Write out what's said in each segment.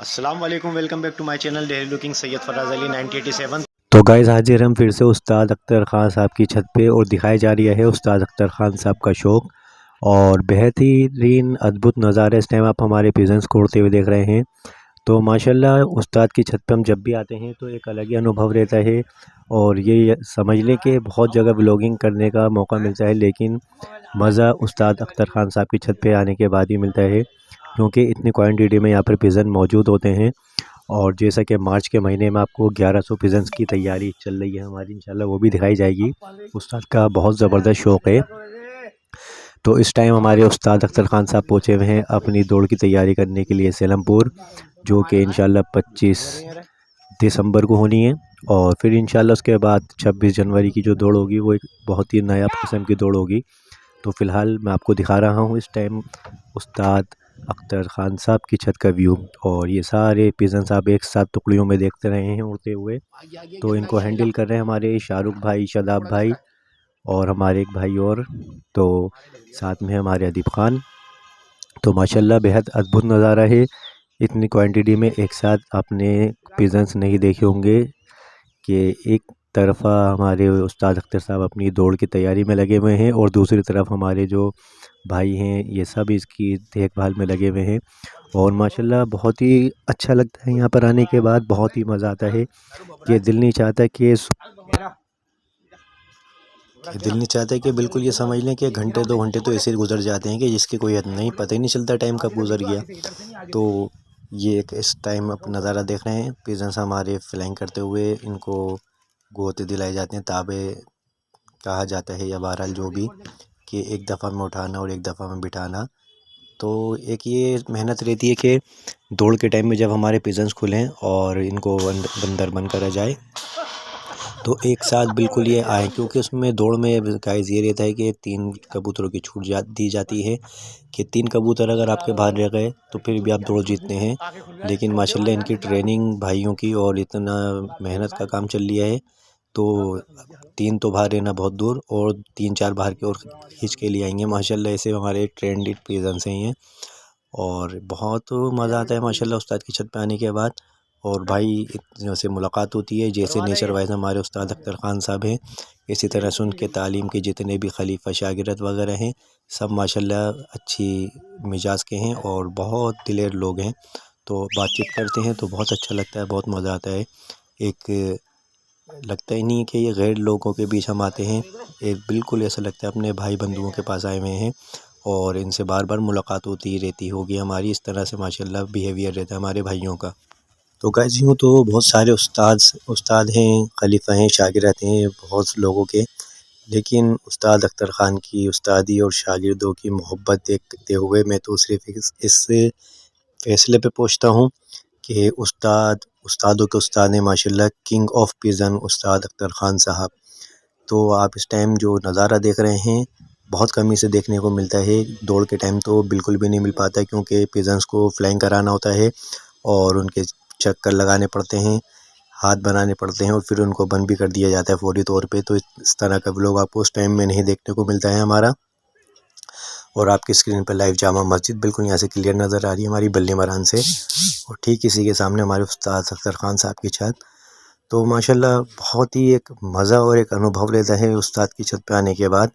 अस्सलाम वालेकुम, welcome back to my channel daily looking Syed Faraz Ali 1987। तो गाइज़ हाजिर हम फिर से उस्ताद अख्तर ख़ान साहब की छत पे और दिखाई जा रही है उस्ताद अख्तर ख़ान साहब का शौक़ और बेहतरीन अद्भुत नज़ारा। इस टाइम आप हमारे पिजन्स को उड़ते हुए देख रहे हैं। तो माशाल्लाह उस्ताद की छत पे हम जब भी आते हैं तो एक अलग ही अनुभव रहता है और ये समझ लें कि बहुत जगह व्लॉगिंग करने का मौका मिलता है, लेकिन मज़ा उस्ताद अख्तर ख़ान साहब की छत पे आने के बाद ही मिलता है, क्योंकि इतनी क्वांटिटी में यहाँ पर पिज़न मौजूद होते हैं। और जैसा कि मार्च के महीने में आपको 1100 पिजन्स की तैयारी चल रही है हमारी, इंशाल्लाह वो भी दिखाई जाएगी। उस्ताद का बहुत ज़बरदस्त शौक़ है। तो इस टाइम हमारे उस्ताद अख्तर ख़ान साहब पहुँचे हुए हैं अपनी दौड़ की तैयारी करने के लिए सेलमपुर, जो कि इंशाल्लाह 25 दिसंबर को होनी है। और फिर इंशाल्लाह उसके बाद 26 जनवरी की जो दौड़ होगी वो एक बहुत ही नया किस्म की दौड़ होगी। तो फ़िलहाल मैं आपको दिखा रहा हूँ इस टाइम उस्ताद अख्तर ख़ान साहब की छत का व्यू, और ये सारे पिजन्स आप एक साथ टुकड़ियों में देखते रहे हैं उड़ते हुए। तो इनको हैंडल कर रहे हैं हमारे शाहरुख भाई, शादाब भाई और हमारे एक भाई और, तो साथ में हमारे अदीब ख़ान। तो माशाल्लाह बेहद अद्भुत नज़ारा है। इतनी क्वांटिटी में एक साथ आपने पिजन्स नहीं देखे होंगे कि एक तरफ़ा हमारे उस्ताद अख्तर साहब अपनी दौड़ की तैयारी में लगे हुए हैं और दूसरी तरफ हमारे जो भाई हैं ये सब इसकी देखभाल में लगे हुए हैं। और माशाल्लाह बहुत ही अच्छा लगता है यहाँ पर आने के बाद, बहुत ही मज़ा आता है कि दिल नहीं चाहता कि बिल्कुल ये समझ लें कि घंटे 2 घंटे तो ऐसे ही गुजर जाते हैं कि जिसकी कोई हद नहीं, पता ही नहीं चलता टाइम कब गुजर गया। तो ये एक इस टाइम आप नज़ारा देख रहे हैं, पिजन्स हमारे फ्लाइंग करते हुए, इनको गोते दिलाए जाते हैं, ताबे कहा जाता है या बहरहाल जो भी, कि एक दफ़ा में उठाना और एक दफ़ा में बिठाना। तो एक ये मेहनत रहती है कि दौड़ के टाइम में जब हमारे पिजन्स खुलें और इनको अंदर बंद करा जाए तो एक साथ बिल्कुल ये आए, क्योंकि उसमें दौड़ में गाइस ये रहता है कि 3 कबूतरों की छूट दी जाती है कि 3 कबूतर अगर आपके बाहर रह गए तो फिर भी आप दौड़ जीतते हैं। लेकिन माशाल्लाह इनकी ट्रेनिंग भाइयों की और इतना मेहनत का काम चल लिया है, तो 3 तो बाहर रहना बहुत दूर, और 3-4 बाहर की ओर खींच के लिए आएंगे। माशाल्लाह ऐसे हमारे ट्रेंडेड पिजन्स हैं ये, और बहुत मज़ा आता है माशाल्लाह उस्ताद की छत पे आने के बाद। और भाई से मुलाकात होती है, जैसे नेचर वाइज हमारे उस्ताद अख्तर ख़ान साहब हैं, इसी तरह से उनके तालीम के जितने भी खलीफा शागिर्द वगैरह हैं सब माशाल्लाह अच्छी मिजाज के हैं और बहुत दिलेर लोग हैं। तो बातचीत करते हैं तो बहुत अच्छा लगता है, बहुत मज़ा आता है। एक लगता ही नहीं है कि ये गैर लोगों के बीच हम आते हैं, एक बिल्कुल ऐसा लगता है अपने भाई बंधुओं के पास आए हुए हैं और इनसे बार बार मुलाकात होती ही रहती होगी हमारी। इस तरह से माशाल्लाह बिहेवियर रहता है हमारे भाइयों का। तो गाइस यूँ तो बहुत सारे उस्ताद हैं, खलीफा हैं, शागिर्द हैं बहुत लोगों के, लेकिन उस्ताद अख्तर ख़ान की उस्तादी और शागिर्दों की मोहब्बत देखते हुए मैं तो सिर्फ़ इस फैसले पे पहुँचता हूँ कि उस्तादों के उस्ताद हैं माशाल्लाह, किंग ऑफ पिजन उस्ताद अख्तर ख़ान साहब। तो आप इस टाइम जो नज़ारा देख रहे हैं बहुत कमी से देखने को मिलता है। दौड़ के टाइम तो बिल्कुल भी नहीं मिल पाता है, क्योंकि पिजन्स को फ्लाइंग कराना होता है और उनके चक्कर लगाने पड़ते हैं, हाथ बनाने पड़ते हैं और फिर उनको बंद भी कर दिया जाता है फ़ौरी तौर पे। तो इस तरह का व्लॉग आपको उस टाइम में नहीं देखने को मिलता है हमारा। और आपकी स्क्रीन पर लाइव जामा मस्जिद बिल्कुल यहाँ से क्लियर नज़र आ रही है हमारी बल्ली मरान से, और ठीक इसी के सामने हमारे उस्ताद अख्तर ख़ान साहब की छत। तो माशाल्लाह बहुत ही एक मज़ा और एक अनुभव रहता है उस्ताद की छत पे आने के बाद।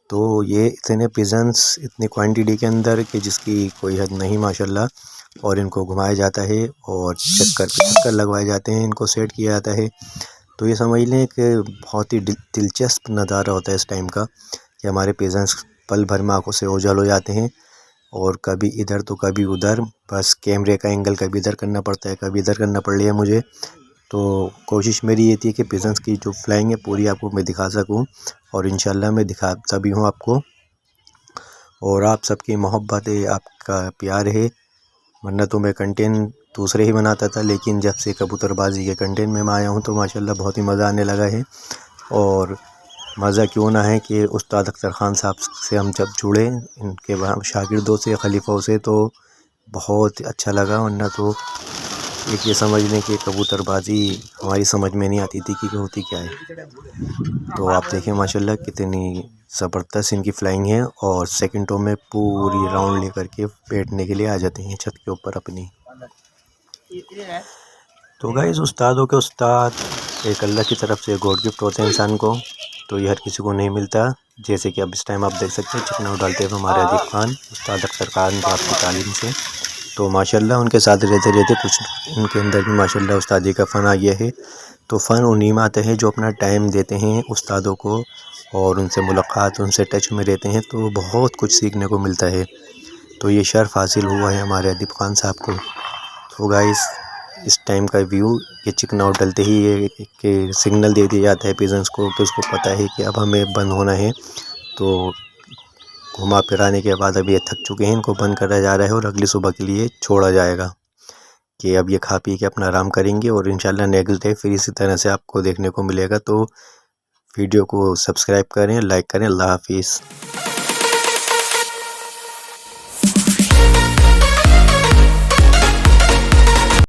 तो ये इतने पिजन्स इतनी क्वांटिटी के अंदर कि जिसकी कोई हद नहीं माशाल्लाह, और इनको घुमाया जाता है और चक्कर पे चक्कर लगवाए जाते हैं, इनको सेट किया जाता है। तो ये समझ लें कि बहुत ही दिलचस्प नज़ारा होता है इस टाइम का, कि हमारे पिजन्स पल भर में आँखों से ओझल हो जाते हैं और कभी इधर तो कभी उधर, बस कैमरे का एंगल कभी इधर करना पड़ता है कभी इधर करना पड़ रही है मुझे। तो कोशिश मेरी ये थी कि पिजन्स की जो फ्लाइंग है पूरी आपको मैं दिखा सकूं, और इंशाल्लाह मैं दिखाता भी हूँ आपको। और आप सबकी मोहब्बत है, आपका प्यार है, वरना तो मैं कंटेंट दूसरे ही बनाता था, लेकिन जब से कबूतरबाजी के कंटेंट में मैं आया हूँ तो माशाल्लाह बहुत ही मज़ा आने लगा है। और मज़ा क्यों ना है कि उस्ताद अख्तर ख़ान साहब से हम जब जुड़े, इनके शागिर्दों से, खलीफों से, तो बहुत अच्छा लगा। वरना तो एक ये समझ लें कि कबूतरबाजी हमारी समझ में नहीं आती थी कि होती क्या है। तो आप देखें माशाल्लाह कितनी ज़बरदस्त इनकी फ्लाइंग है, और सेकंडों में पूरी राउंड लेकर के बैठने के लिए आ जाते हैं छत के ऊपर अपनी। तो गाइस उस्तादों के उस्ताद एक अल्लाह की तरफ से गॉड गिफ्ट होते हैं इंसान को, तो ये हर किसी को नहीं मिलता। जैसे कि अब इस टाइम आप देख सकते हैं चिकना डालते हुए हमारे अदीब खान उस्ताद अख्तर खान जो आपकी तालीम से, तो माशाल्लाह उनके साथ रहते रहते कुछ उनके अंदर भी माशाल्लाह उस्तादी का फ़न आ गया है। तो फ़न उन्हीं में आता है जो अपना टाइम देते हैं उस्तादों को और उनसे मुलाकात, उनसे टच में रहते हैं, तो बहुत कुछ सीखने को मिलता है। तो ये शर्फ़ हासिल हुआ है हमारे अदीब खान साहब को। तो गाइस इस टाइम का व्यू ये चिकना डलते ही ये कि सिग्नल दे दिया जाता है पिजन्स को कि उसको पता है कि अब हमें बंद होना है। तो घुमा फिराने के बाद अब ये थक चुके हैं, इनको बंद करा जा रहा है और अगली सुबह के लिए छोड़ा जाएगा कि अब ये खा पी के अपना आराम करेंगे और इंशाल्लाह नेक्स्ट डे फिर इसी तरह से आपको देखने को मिलेगा। तो वीडियो को सब्सक्राइब करें, लाइक करें। अल्लाह हाफिज़।